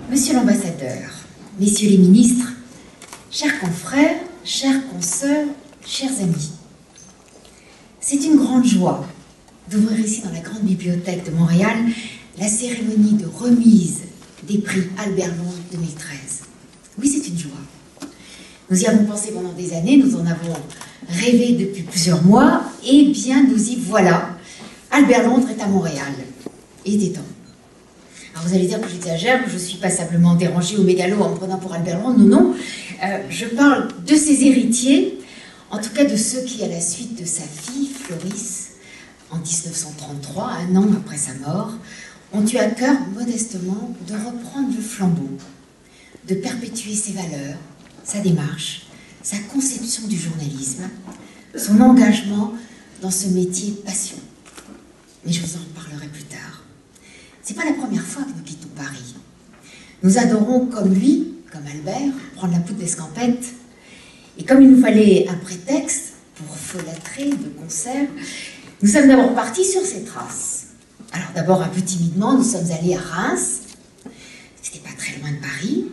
Monsieur l'ambassadeur, messieurs les ministres, chers confrères, chères consoeurs, chers amis, c'est une grande joie d'ouvrir ici dans la grande bibliothèque de Montréal la cérémonie de remise des prix Albert Londres 2013. Oui, c'est une joie. Nous y avons pensé pendant des années, nous en avons rêvé depuis plusieurs mois, et bien nous y voilà. Albert Londres est à Montréal. Et il est temps. Alors vous allez dire que j'exagère, que je suis passablement dérangée au mégalo en me prenant pour Albert Londres. Non, non. Je parle de ses héritiers, en tout cas de ceux qui, à la suite de sa fille, Floris, en 1933, un an après sa mort, ont eu à cœur modestement de reprendre le flambeau, de perpétuer ses valeurs, sa démarche, sa conception du journalisme, son engagement dans ce métier passion. Mais je vous en reparlerai plus tard. C'est pas la première fois que nous quittons Paris. Nous adorons, comme lui, comme Albert, prendre la poudre d'escampette. Et comme il nous fallait un prétexte pour folâtrer de concert, nous sommes d'abord partis sur ses traces. Alors d'abord, un peu timidement, nous sommes allés à Reims. C'était pas très loin de Paris,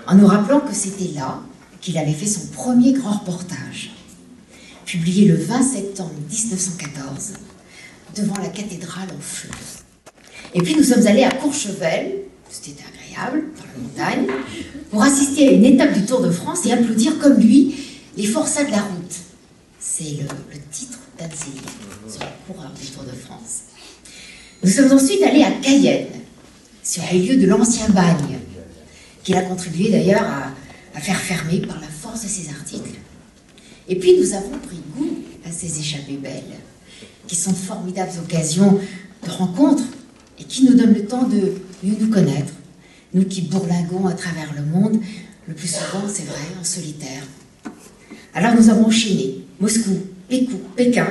en nous rappelant que c'était là qu'il avait fait son premier grand reportage, publié le 20 septembre 1914, devant la cathédrale en feu. Et puis nous sommes allés à Courchevel, c'était agréable, dans la montagne, pour assister à une étape du Tour de France et applaudir comme lui les forçats de la route. C'est le titre d'un de ses livres sur les coureurs du Tour de France. Nous sommes ensuite allés à Cayenne, sur les lieux de l'ancien bagne, qu'il a contribué d'ailleurs à faire fermer par la force de ses articles. Et puis nous avons pris goût à ces échappées belles, qui sont de formidables occasions de rencontres et qui nous donnent le temps de mieux nous connaître, nous qui bourlinguons à travers le monde, le plus souvent, c'est vrai, en solitaire. Alors nous avons enchaîné Moscou, Pékin,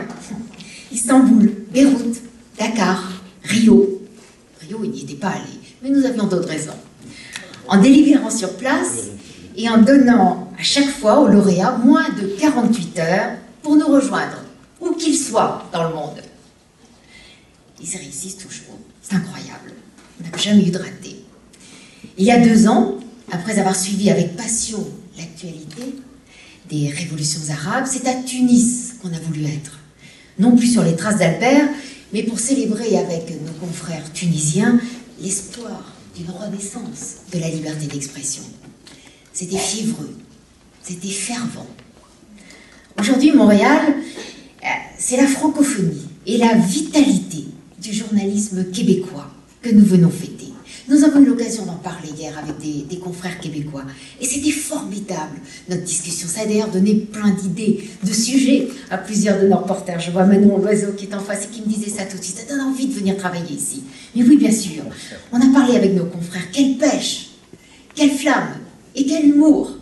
Istanbul, Beyrouth, Dakar, Rio. Rio, il n'y était pas allé, mais nous avions d'autres raisons. En délibérant sur place et en donnant à chaque fois aux lauréats moins de 48 heures pour nous rejoindre, où qu'ils soient dans le monde. Ils réussissent toujours. C'est incroyable. On n'a jamais eu de raté. Il y a 2 ans, après avoir suivi avec passion l'actualité des révolutions arabes, c'est à Tunis qu'on a voulu être. Non plus sur les traces d'Albert, mais pour célébrer avec nos confrères tunisiens l'espoir d'une renaissance de la liberté d'expression. C'était fiévreux, c'était fervent. Aujourd'hui, Montréal, c'est la francophonie et la vitalité du journalisme québécois que nous venons fêter. Nous avons eu l'occasion d'en parler hier avec des confrères québécois. Et c'était formidable, notre discussion. Ça a d'ailleurs donné plein d'idées, de sujets à plusieurs de nos reporters. Je vois Manon Loiseau qui est en face et qui me disait ça tout de suite. Ça donne envie de venir travailler ici. Mais oui, bien sûr. On a parlé avec nos confrères. Quelle pêche, quelle flamme et quel humour.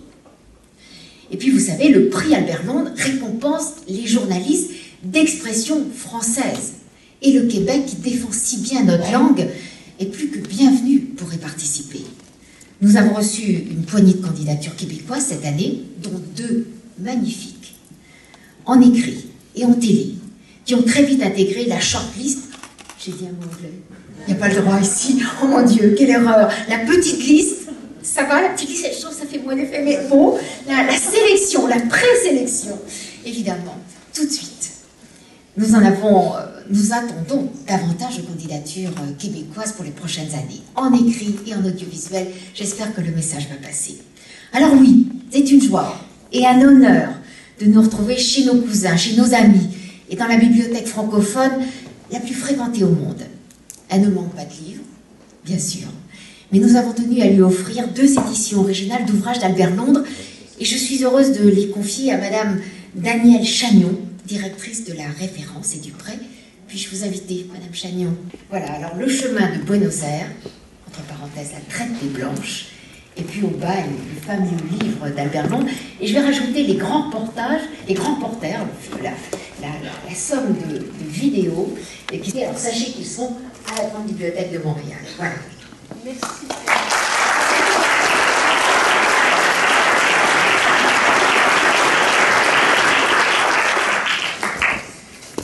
Et puis, vous savez, le prix Albert Londres récompense les journalistes d'expression française. Et le Québec, qui défend si bien notre langue, est plus que bienvenu pour y participer. Nous avons reçu une poignée de candidatures québécoises cette année, dont 2 magnifiques, en écrit et en télé, qui ont très vite intégré la shortlist. J'ai dit un mot anglais. Il n'y a pas le droit ici. Oh mon Dieu, quelle erreur. La petite liste, ça va, la petite liste, je trouve que ça fait moins d'effet, mais bon, la sélection, la présélection, évidemment, tout de suite. Nous attendons davantage de candidatures québécoises pour les prochaines années, en écrit et en audiovisuel. J'espère que le message va passer. Alors oui, c'est une joie et un honneur de nous retrouver chez nos cousins, chez nos amis, et dans la bibliothèque francophone la plus fréquentée au monde. Elle ne manque pas de livres, bien sûr, mais nous avons tenu à lui offrir 2 éditions originales d'ouvrages d'Albert Londres, et je suis heureuse de les confier à Madame Danielle Chagnon, directrice de la référence et du prêt. Puis-je vous inviter, Madame Chagnon? Voilà, alors le chemin de Buenos Aires, entre parenthèses, la traite des Blanches, et puis au bas, le fameux livre d'Albert Londres. Et je vais rajouter les grands reportages, les grands porteurs, la somme de vidéos. Et puis, alors sachez qu'ils sont à la Grande Bibliothèque de Montréal. Voilà. Merci.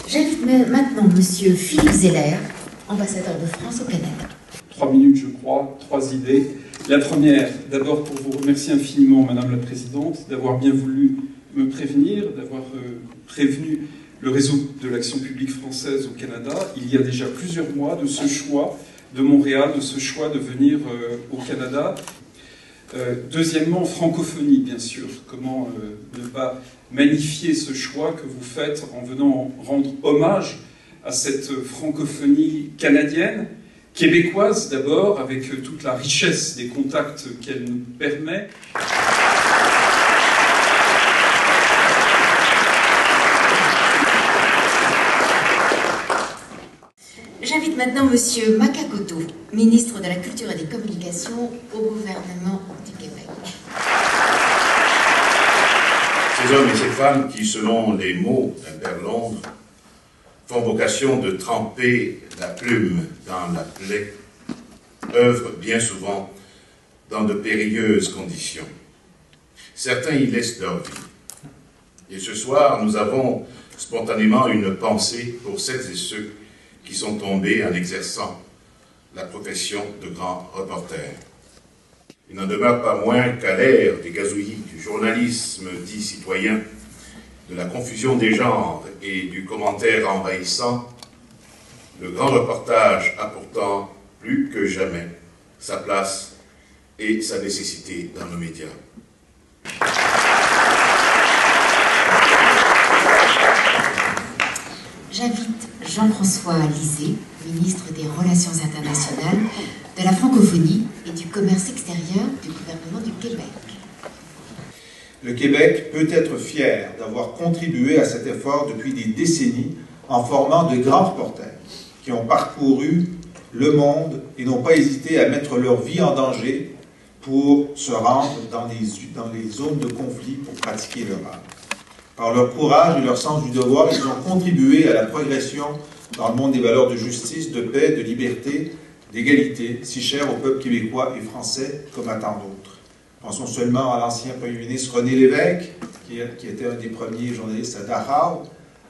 J'invite maintenant Monsieur Philippe Zeller, ambassadeur de France au Canada. 3 minutes, je crois, 3 idées. La première, d'abord pour vous remercier infiniment, Madame la Présidente, d'avoir bien voulu me prévenir, d'avoir prévenu le réseau de l'action publique française au Canada, il y a déjà plusieurs mois, de ce choix de Montréal, de ce choix de venir au Canada. Deuxièmement, francophonie, bien sûr. Comment ne pas magnifier ce choix que vous faites en venant rendre hommage à cette francophonie canadienne, québécoise d'abord, avec toute la richesse des contacts qu'elle nous permet. J'invite maintenant Monsieur Makakoto, ministre de la Culture et des Communications au gouvernement du Québec. Ces hommes et ces femmes qui, selon les mots d'Albert Londres, font vocation de tremper la plume dans la plaie, œuvrent bien souvent dans de périlleuses conditions. Certains y laissent leur vie. Et ce soir, nous avons spontanément une pensée pour celles et ceux qui sont tombés en exerçant la profession de grand reporter. Il n'en demeure pas moins qu'à l'ère des gazouillis, du journalisme dit citoyen, de la confusion des genres et du commentaire envahissant, le grand reportage a pourtant plus que jamais sa place et sa nécessité dans nos médias. J'invite Jean-François Lisée, ministre des Relations internationales, de la francophonie et du commerce extérieur du gouvernement du Québec. Le Québec peut être fier d'avoir contribué à cet effort depuis des décennies en formant de grands reporters qui ont parcouru le monde et n'ont pas hésité à mettre leur vie en danger pour se rendre dans les zones de conflit pour pratiquer leur art. Par leur courage et leur sens du devoir, ils ont contribué à la progression dans le monde des valeurs de justice, de paix, de liberté, d'égalité, si chères au peuple québécois et français comme à tant d'autres. Pensons seulement à l'ancien premier ministre René Lévesque, qui était un des premiers journalistes à Dachau,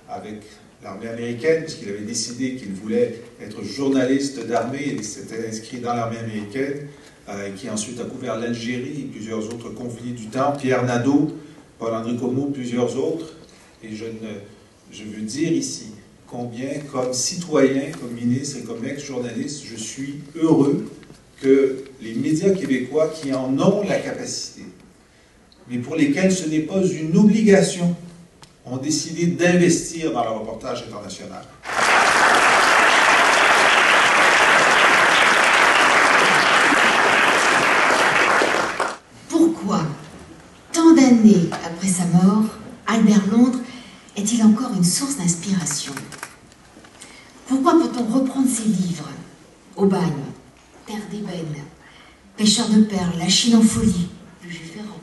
avec l'armée américaine, puisqu'il avait décidé qu'il voulait être journaliste d'armée, et il s'était inscrit dans l'armée américaine, qui ensuite a couvert l'Algérie et plusieurs autres conflits du temps. Pierre Nadeau, Paul-André Comeau, plusieurs autres. Et je veux dire ici combien, comme citoyen, comme ministre et comme ex-journaliste, je suis heureux que les médias québécois qui en ont la capacité, mais pour lesquels ce n'est pas une obligation, ont décidé d'investir dans le reportage international. Pourquoi, tant d'années après sa mort, Albert Londres est-il encore une source d'inspiration? Pourquoi peut-on reprendre ses livres, Au bagne, Terre d'ébène, Pêcheur de perles, La Chine en folie, de Jules Ferrand,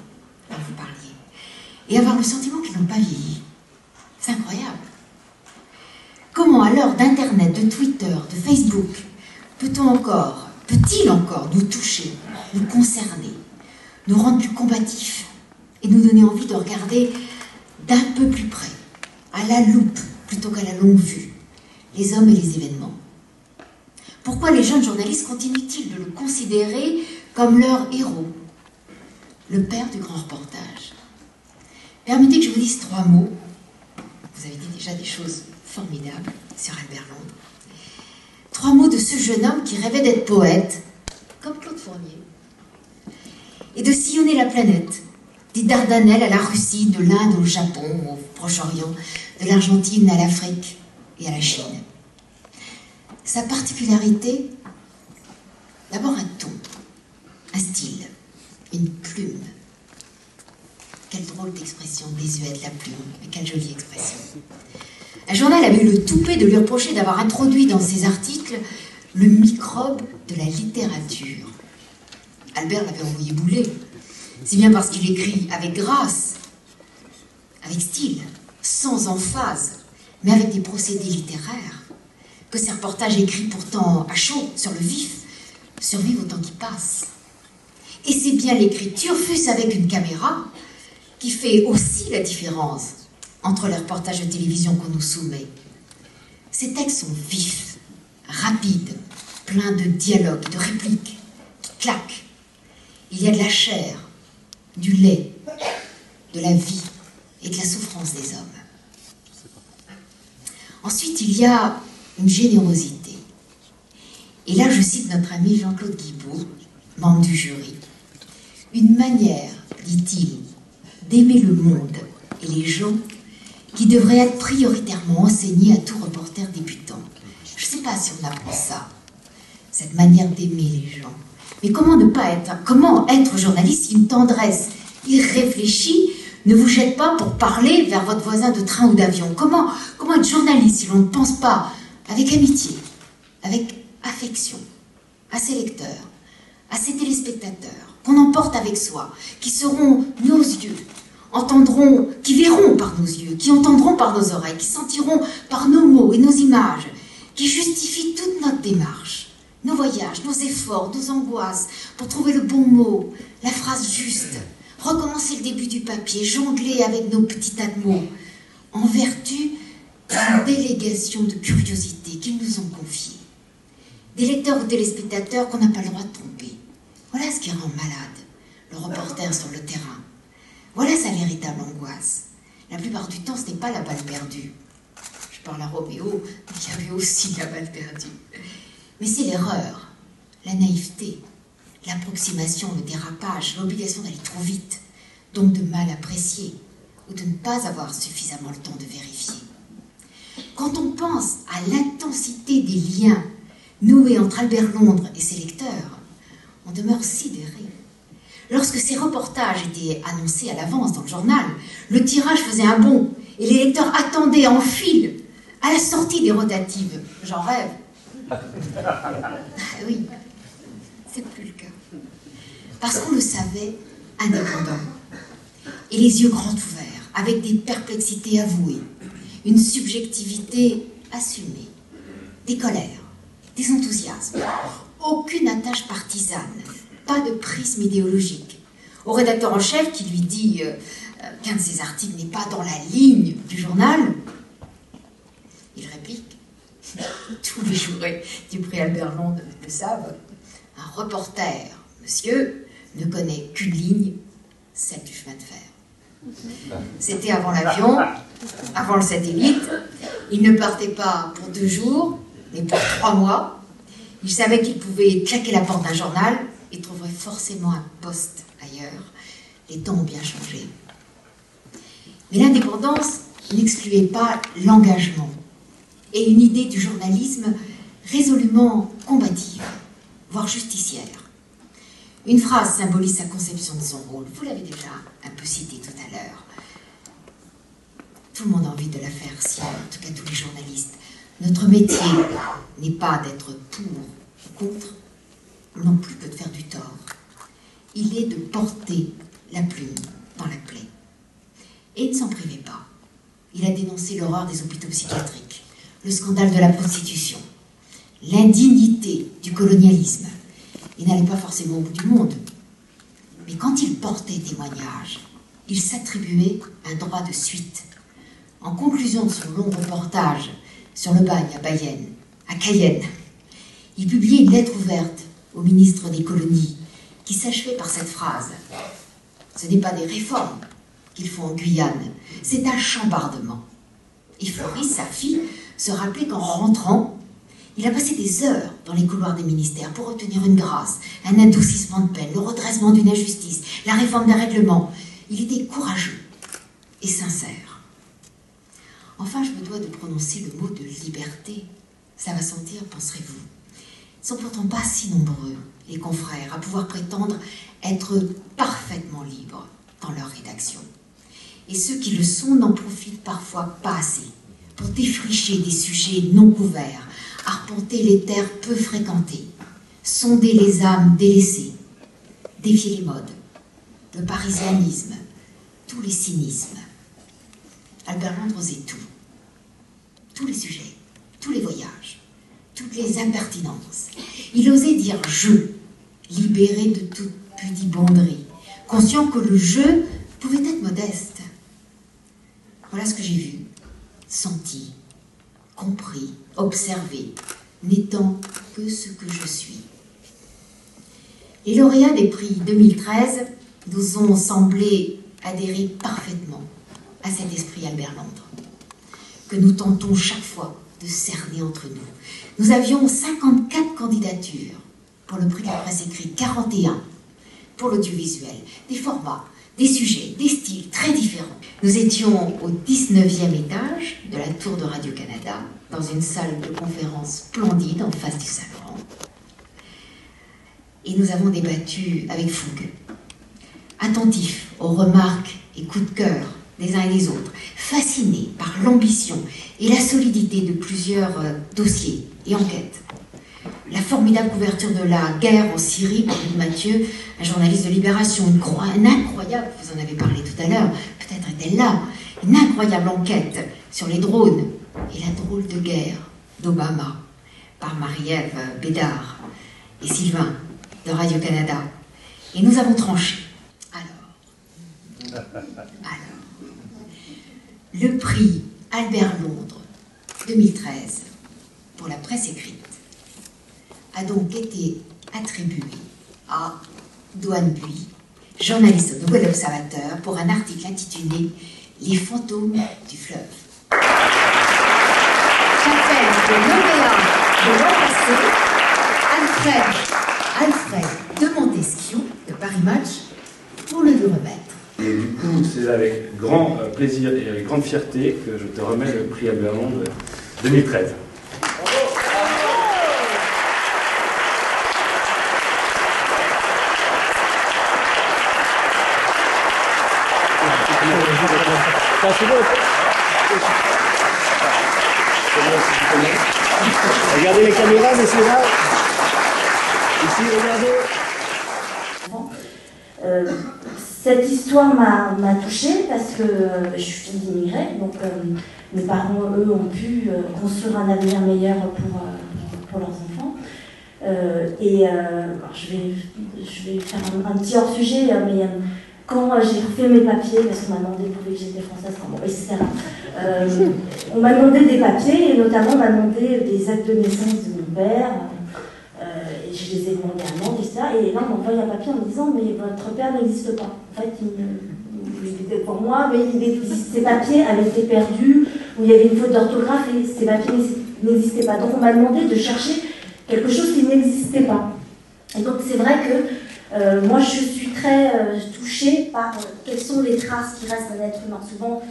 dont vous parliez, et avoir le sentiment qu'ils n'ont pas vieilli? C'est incroyable. Comment, à l'heure d'Internet, de Twitter, de Facebook, peut-il encore nous toucher, nous concerner, nous rendre plus combatifs et nous donner envie de regarder d'un peu plus près, à la loupe plutôt qu'à la longue vue, les hommes et les événements? Pourquoi les jeunes journalistes continuent-ils de le considérer comme leur héros, le père du grand reportage? Permettez que je vous dise 3 mots. Vous avez dit déjà des choses formidables sur Albert Londres. 3 mots de ce jeune homme qui rêvait d'être poète, comme Claude Fournier, et de sillonner la planète, des Dardanelles à la Russie, de l'Inde au Japon, au Proche-Orient, de l'Argentine à l'Afrique et à la Chine. Sa particularité, d'abord un ton, un style, une plume. Quelle drôle d'expression, désuète la plume, mais quelle jolie expression. Un journal avait eu le toupet de lui reprocher d'avoir introduit dans ses articles le microbe de la littérature. Albert l'avait envoyé bouler. C'est bien parce qu'il écrit avec grâce, avec style, sans emphase, mais avec des procédés littéraires, que ces reportages écrits pourtant à chaud, sur le vif, survivent au temps qui passe. Et c'est bien l'écriture, fût-ce avec une caméra, qui fait aussi la différence entre les reportages de télévision qu'on nous soumet. Ces textes sont vifs, rapides, pleins de dialogues, de répliques, qui claquent. il y a de la chair, du lait, de la vie et de la souffrance des hommes. Ensuite, il y a une générosité. Et là, je cite notre ami Jean-Claude Guibault, membre du jury. Une manière, dit-il, d'aimer le monde et les gens qui devrait être prioritairement enseignée à tout reporter débutant. Je ne sais pas si on apprend ça, cette manière d'aimer les gens. Mais comment être journaliste si une tendresse irréfléchie ne vous jette pas pour parler vers votre voisin de train ou d'avion? Comment être journaliste si l'on ne pense pas avec amitié, avec affection, à ses lecteurs, à ses téléspectateurs, qu'on emporte avec soi, qui seront nos yeux, qui verront par nos yeux, qui entendront par nos oreilles, qui sentiront par nos mots et nos images, qui justifient toute notre démarche, nos voyages, nos efforts, nos angoisses, pour trouver le bon mot, la phrase juste, recommencer le début du papier, jongler avec nos petits tas de mots, en vertu d'une délégation de curiosité qu'ils nous ont confiée. Des lecteurs ou téléspectateurs qu'on n'a pas le droit de tromper. Voilà ce qui rend malade le reporter sur le terrain. Voilà sa véritable angoisse. La plupart du temps, ce n'est pas la balle perdue. Je parle à Roméo, il y avait aussi la balle perdue. Mais c'est l'erreur, la naïveté, l'approximation, le dérapage, l'obligation d'aller trop vite, donc de mal apprécier ou de ne pas avoir suffisamment le temps de vérifier. Quand on pense à l'intensité des liens noués entre Albert Londres et ses lecteurs, on demeure sidéré. Lorsque ces reportages étaient annoncés à l'avance dans le journal, le tirage faisait un bond et les lecteurs attendaient en file à la sortie des rotatives. J'en rêve. Ah oui, c'est plus le cas. Parce qu'on le savait indépendant et les yeux grands ouverts, avec des perplexités avouées, une subjectivité assumée, des colères, des enthousiasmes, aucune attache partisane, pas de prisme idéologique. Au rédacteur en chef qui lui dit qu'un de ses articles n'est pas dans la ligne du journal, il réplique, tous les jurés du prix Albert Londres le savent, un reporter, monsieur, ne connaît qu'une ligne, celle du chemin de fer. C'était avant l'avion, avant le satellite. Il ne partait pas pour 2 jours, mais pour 3 mois. Il savait qu'il pouvait claquer la porte d'un journal et trouverait forcément un poste ailleurs. Les temps ont bien changé. Mais l'indépendance n'excluait pas l'engagement et une idée du journalisme résolument combative, voire justicière. Une phrase symbolise sa conception de son rôle. Vous l'avez déjà un peu cité tout à l'heure. Tout le monde a envie de la faire si, en tout cas tous les journalistes. Notre métier n'est pas d'être pour ou contre, non plus que de faire du tort. Il est de porter la plume dans la plaie. Et il ne s'en privait pas. Il a dénoncé l'horreur des hôpitaux psychiatriques, le scandale de la prostitution, l'indignité du colonialisme. Il n'allait pas forcément au bout du monde. Mais quand il portait témoignage, il s'attribuait un droit de suite. En conclusion de son long reportage sur le bagne à Cayenne, il publiait une lettre ouverte au ministre des colonies qui s'achevait par cette phrase. Ce n'est pas des réformes qu'il faut en Guyane, c'est un chambardement. Et Floris, sa fille, se rappelait qu'en rentrant, il a passé des heures dans les couloirs des ministères pour obtenir une grâce, un adoucissement de peine, le redressement d'une injustice, la réforme d'un règlement. Il était courageux et sincère. Enfin, je me dois de prononcer le mot de liberté. Ça va sentir, penserez-vous. Ils ne sont pourtant pas si nombreux, les confrères, à pouvoir prétendre être parfaitement libres dans leur rédaction. Et ceux qui le sont n'en profitent parfois pas assez pour défricher des sujets non couverts, arpenter les terres peu fréquentées, sonder les âmes délaissées, défier les modes, le parisianisme, tous les cynismes. Albert Londres osait tout. Tous les sujets, tous les voyages, toutes les impertinences. Il osait dire « je », libéré de toute pudibonderie, conscient que le « je » pouvait être modeste. Voilà ce que j'ai vu, senti, compris, observé, n'étant que ce que je suis. Les lauréats des prix 2013 nous ont semblé adhérer parfaitement à cet esprit Albert Londres, que nous tentons chaque fois de cerner entre nous. Nous avions 54 candidatures pour le prix de la presse écrite, 41 pour l'audiovisuel, des formats, des sujets, des styles très différents. Nous étions au 19e étage de la tour de Radio-Canada, dans une salle de conférence splendide en face du Sacre. Et nous avons débattu avec fougue, attentifs aux remarques et coups de cœur des uns et des autres, fascinés par l'ambition et la solidité de plusieurs dossiers et enquêtes. La formidable couverture de la guerre en Syrie par Luc Mathieu, un journaliste de Libération, une incroyable, vous en avez parlé tout à l'heure, peut-être est-elle là, une incroyable enquête sur les drones et la drôle de guerre d'Obama par Marie-Ève Bédard et Sylvain de Radio-Canada. Et nous avons tranché. Alors, le prix Albert Londres 2013 pour la presse écrite a donc été attribué à Douane Buis, journaliste au Nouvel Observateur, pour un article intitulé « Les fantômes du fleuve ». J'appelle le lauréat de l'an passé, Alfred de Montesquieu, de Paris Match, pour le lui remettre. Et du coup, c'est avec grand plaisir et avec grande fierté que je te remets le prix Albert Londres 2013. Regardez les caméras, messieurs là. Ici, regardez. Cette histoire m'a touchée parce que je suis fille d'immigrés, donc mes parents, eux, ont pu construire un avenir meilleur pour leurs enfants. Je vais faire un petit hors-sujet, mais quand j'ai refait mes papiers, parce qu'on m'a demandé de prouver que j'étais française, etc., on m'a demandé des papiers, et notamment on m'a demandé des actes de naissance de mon père, et je les ai demandés à Nantes, etc. Et là, on m'a envoyé un papier en me disant « mais votre père n'existe pas ». En fait, il était pour moi, mais ces papiers avaient été perdus, où il y avait une faute d'orthographe, et ces papiers n'existaient pas. Donc on m'a demandé de chercher quelque chose qui n'existait pas. Et donc c'est vrai que moi, je suis très touchée par quelles sont les traces qui restent d'un être humain. Souvent,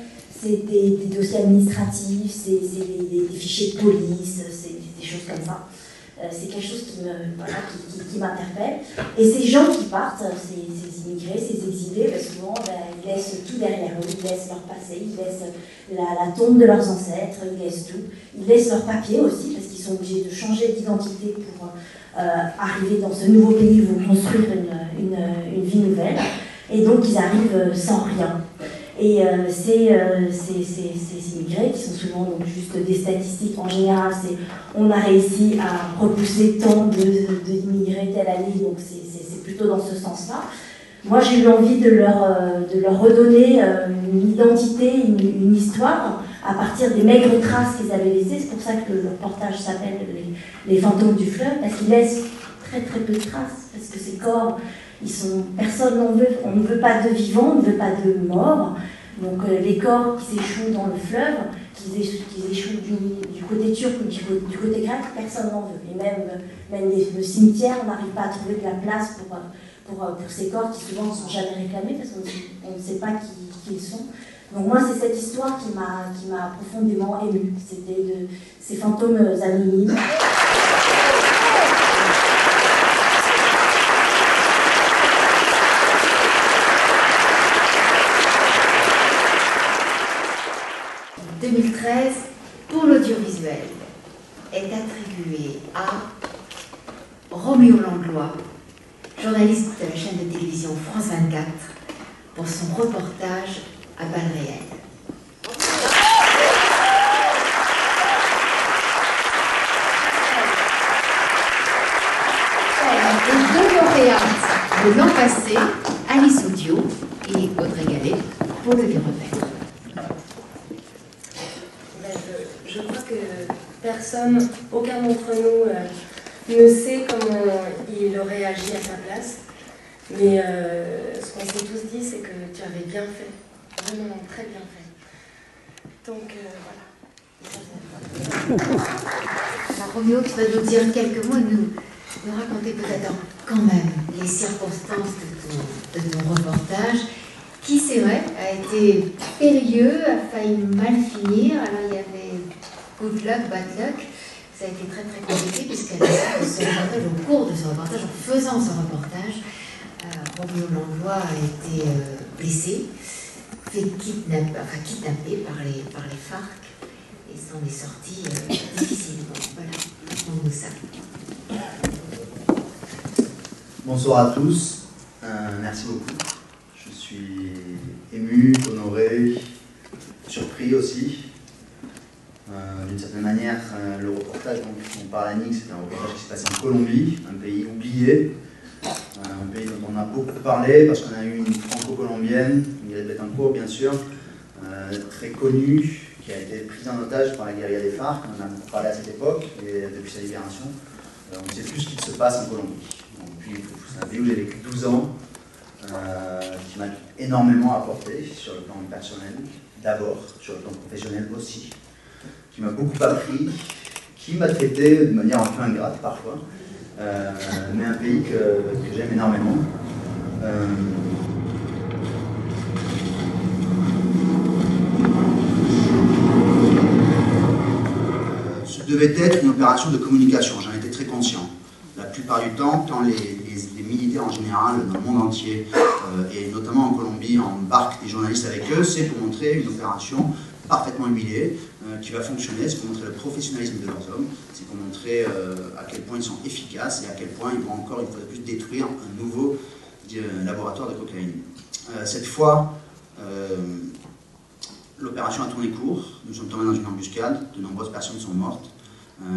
c'est des dossiers administratifs, c'est des fichiers de police, c'est des choses comme ça. C'est quelque chose qui m'interpelle. Et ces gens qui partent, ces immigrés, ces exilés, souvent, ils laissent tout derrière eux, ils laissent leur passé, ils laissent la tombe de leurs ancêtres, ils laissent tout. Ils laissent leurs papiers aussi, parce qu'ils sont obligés de changer d'identité pour arriver dans ce nouveau pays où ils vont construire une vie nouvelle. Et donc, ils arrivent sans rien. Et ces immigrés, qui sont souvent donc, juste des statistiques, en général, on a réussi à repousser tant d'immigrés telle année, donc c'est plutôt dans ce sens-là. Moi, j'ai eu envie de leur redonner une identité, une histoire, à partir des maigres traces qu'ils avaient laissées. C'est pour ça que le reportage s'appelle les fantômes du fleuve, parce qu'ils laissent très très peu de traces, parce que ces corps, personne n'en veut, on ne veut pas de vivants, on ne veut pas de morts. Donc les corps qui s'échouent dans le fleuve, qui échouent du côté turc ou du côté grec, personne n'en veut. Et même le cimetière, on n'arrive pas à trouver de la place pour ces corps qui souvent ne sont jamais réclamés parce qu'on ne sait pas qui ils sont. Donc moi, c'est cette histoire qui m'a profondément émue. C'était ces fantômes anonymes. « 2013 pour l'audiovisuel est attribué à Roméo Langlois, journaliste de la chaîne de télévision France 24, pour son reportage à balles réelles. Et deux lauréates de l'an passé, Alice Audio et Audrey Gallet, pour le lui remettre. Je crois que personne, aucun d'entre nous ne sait comment il aurait agi à sa place. Mais ce qu'on s'est tous dit, c'est que tu avais bien fait. Vraiment très bien fait. Donc voilà. Alors, Roméo, tu vas nous dire quelques mots et nous raconter peut-être quand même les circonstances de ton reportage, qui, c'est vrai, a été périlleux, a failli mal finir. Alors, il y avait good luck, bad luck. Ça a été très très compliqué puisqu'elle a ce reportage, au cours de ce reportage, en faisant ce reportage, Roméo Langlois a été blessé, fait kidnappé par les FARC et s'en est sorti difficilement. Voilà, raconte-nous ça. Bonsoir à tous, merci beaucoup. Je suis ému, honoré, surpris aussi. D'une certaine manière, le reportage dont on parle à Nix, c'est un reportage qui se passe en Colombie, un pays oublié, un pays dont on a beaucoup parlé parce qu'on a eu une franco-colombienne, Miguel Betancourt bien sûr, très connue, qui a été prise en otage par la guérilla des FARC. On en a beaucoup parlé à cette époque et depuis sa libération, on ne sait plus ce qui se passe en Colombie. Donc, puis, c'est un pays où j'ai vécu 12 ans, qui m'a énormément apporté sur le plan personnel, d'abord, sur le plan professionnel aussi, qui m'a beaucoup appris, qui m'a traité de manière un peu ingrate parfois, mais un pays que j'aime énormément. Ce devait être une opération de communication, j'en étais très conscient. La plupart du temps, quand les militaires en général, dans le monde entier, et notamment en Colombie, embarquent des journalistes avec eux, c'est pour montrer une opération parfaitement huilée, qui va fonctionner, c'est pour montrer le professionnalisme de leurs hommes, c'est pour montrer à quel point ils sont efficaces et à quel point ils vont encore une fois de plus détruire un nouveau laboratoire de cocaïne. Cette fois, l'opération a tourné court, nous sommes tombés dans une embuscade, de nombreuses personnes sont mortes,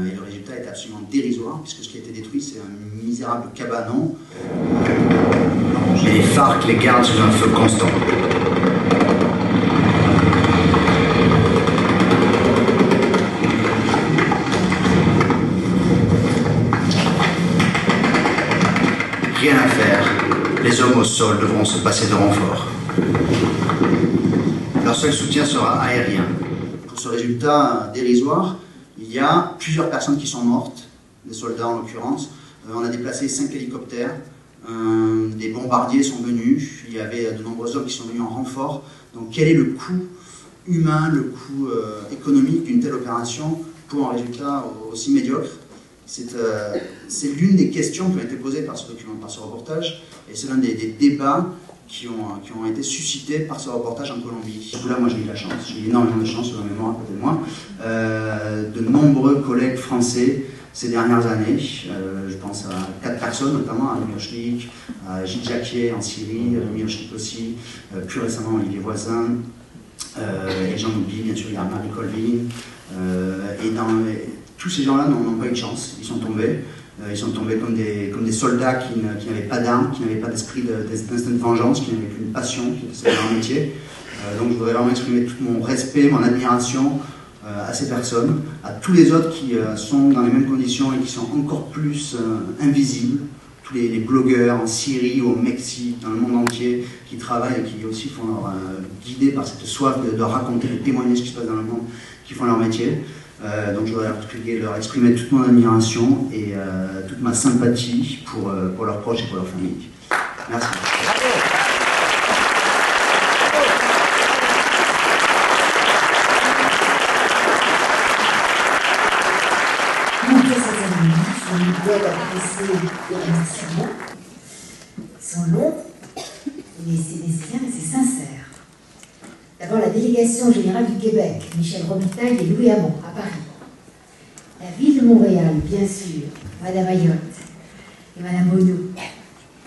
et le résultat est absolument dérisoire, puisque ce qui a été détruit, c'est un misérable cabanon. Et les FARC les gardent sous un feu constant. Rien à faire, les hommes au sol devront se passer de renfort. Leur seul soutien sera aérien. Pour ce résultat dérisoire, il y a plusieurs personnes qui sont mortes, des soldats en l'occurrence. On a déplacé 5 hélicoptères, des bombardiers sont venus, il y avait de nombreux hommes qui sont venus en renfort. Donc quel est le coût humain, le coût économique d'une telle opération pour un résultat aussi médiocre? C'est l'une des questions qui ont été posées par ce document, par ce reportage, et c'est l'un des débats qui ont été suscités par ce reportage en Colombie. Là, moi j'ai eu la chance, j'ai eu énormément de chance sur la mémoire à côté de moi. De nombreux collègues français ces dernières années, je pense à 4 personnes notamment, à Miochlik, à Gilles Jacquier en Syrie, Miochlik aussi, plus récemment Olivier Voisin, et j'en oublie bien sûr, il y a Marie Colvin, tous ces gens-là n'ont pas eu de chance, ils sont tombés. Ils sont tombés comme des soldats qui n'avaient pas d'armes, qui n'avaient pas d'instinct de vengeance, qui n'avaient qu'une passion, qui c'était leur métier. Donc je voudrais vraiment exprimer tout mon respect, mon admiration à ces personnes, à tous les autres qui sont dans les mêmes conditions et qui sont encore plus invisibles. Tous les blogueurs en Syrie ou au Mexique, dans le monde entier, qui travaillent et qui aussi font leur guidés par cette soif de raconter, de témoigner ce qui se passe dans le monde, qui font leur métier. Donc je voudrais leur exprimer toute mon admiration et toute ma sympathie pour leurs proches et pour leur famille. Merci. Montrer ces animaux, je me dois d'adresser des remerciements. Ils sont longs, mais c'est nécessaire et c'est sincère. D'abord, la délégation générale du Québec, Michel Robitaille et Louis Hamon, à Paris. La ville de Montréal, bien sûr, Madame Ayotte et Madame Bonneau.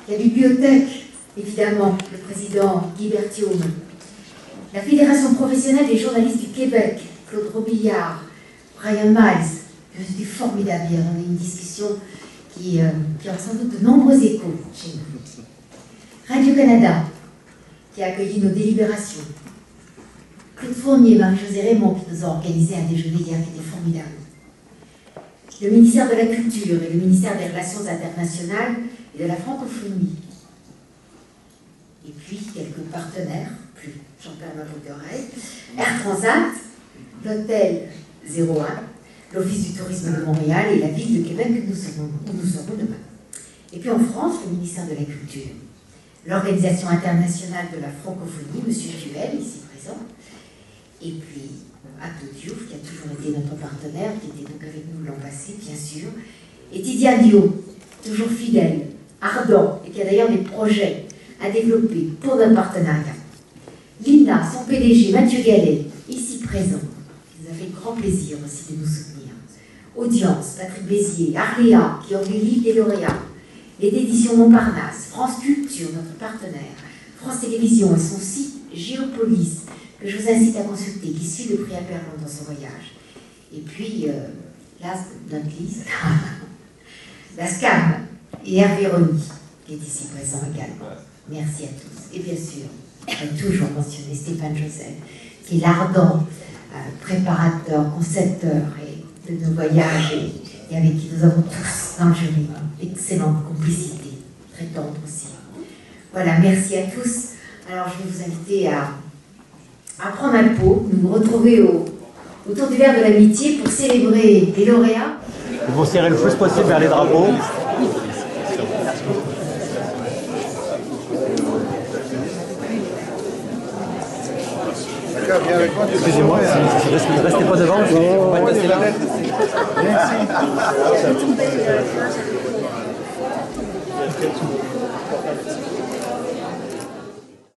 La bibliothèque, évidemment, le président Guy Berthiaume. La Fédération professionnelle des journalistes du Québec, Claude Robillard, Brian Miles. C'était formidable hier, on a eu une discussion qui aura sans doute de nombreux échos chez nous. Radio-Canada, qui a accueilli nos délibérations. Claude Fournier, Marie-Josée Raymond, qui nous ont organisé un déjeuner hier qui était formidable. Le ministère de la Culture et le ministère des Relations internationales et de la francophonie. Et puis quelques partenaires, plus j'en perds ma boucle d'oreille, Air Transat, l'Hôtel 01, l'Office du tourisme de Montréal et la ville de Québec où nous serons demain. Et puis en France, le ministère de la Culture, l'Organisation internationale de la francophonie, M. Duel, ici présent, et puis Abdou Diouf, qui a toujours été notre partenaire, qui était donc avec nous l'an passé, bien sûr, et Tidiane Dio, toujours fidèle, ardent, et qui a d'ailleurs des projets à développer pour notre partenariat. Linda, son PDG, Mathieu Gallet, ici présent, qui nous a fait grand plaisir aussi de nous soutenir. Audience, Patrick Bézier, Arléa, qui organise le livre des lauréats, les éditions Montparnasse, France Culture, notre partenaire, France Télévisions et son site Géopolis, que je vous incite à consulter, qui suit le prix Aperlon dans son voyage. Et puis, last but not least, la SCAM et Hervé Remy, qui est ici présent également. Merci à tous. Et bien sûr, je vais toujours mentionner Stéphane Joseph, qui est l'ardent préparateur, concepteur de nos voyages et avec qui nous avons tous dans le jury excellente complicité, très tendre aussi. Voilà, merci à tous. Alors, je vais vous inviter à prendre un pot, nous retrouver autour du verre de l'amitié pour célébrer les lauréats. Ils vont serrer le plus possible vers les drapeaux. Excusez-moi, restez pas devant, on va passer là. Merci.